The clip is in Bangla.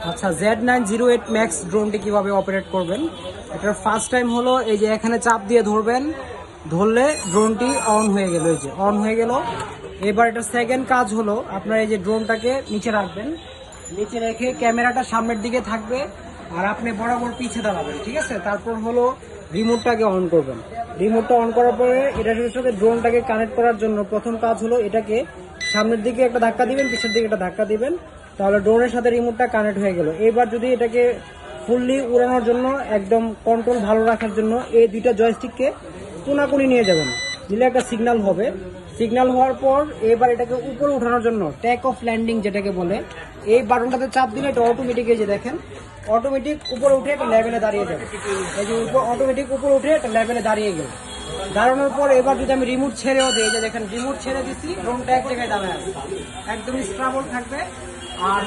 আচ্ছা Z908 Max ড্রোনটি কিভাবে অপারেট করবেন, এটার ফার্স্ট টাইম হলো এই যে এখানে চাপ দিয়ে ধরবেন, ধরলে ড্রোনটি অন হয়ে গেল, এই যে অন হয়ে গেল। এবার এটা সেকেন্ড কাজ হলো আপনার এই যে ড্রোনটাকে নিচে রাখবেন, নিচে রেখে ক্যামেরাটা সামনের দিকে থাকবে আর আপনি বরাবর পিছে দাঁড়াবেন, ঠিক আছে। তারপর হলো রিমোটটাকে অন করবেন। রিমোটটা অন করার পরে এটার সাথে ড্রোনটাকে কানেক্ট করার জন্য প্রথম কাজ হলো এটাকে সামনের দিকে একটা ধাক্কা দিবেন, পিছের দিকে একটা ধাক্কা দিবেন, তাহলে ড্রোনের সাথে রিমোটটা কানেক্ট হয়ে গেল। এবার যদি এটাকে ফুললি উড়ানোর জন্য একদম কন্ট্রোল ভালো রাখার জন্য এই দুইটা জয়স্টিককে কোনাকুনি নিয়ে যাবেন, দিলে একটা সিগন্যাল হবে। সিগন্যাল হওয়ার পর এবার এটাকে উপরে উঠানোর জন্য টেক অফ ল্যান্ডিং যেটাকে বলে, এই বাটনটাতে চাপ দিলে এটা অটোমেটিক এই যে দেখেন অটোমেটিক উপরে উঠে একটা লেভেলে দাঁড়িয়ে যাবে। এই যে অটোমেটিক উপরে উঠে একটা লেভেলে দাঁড়িয়ে গেল। দাঁড়ানোর পর এবার যদি আমি রিমোট ছেড়েও দিই, যে দেখেন রিমোট ছেড়ে দিচ্ছি, ড্রোনটা এক জায়গায় দাঁড়ায় আছে, একদমই স্টেবল থাকবে। আর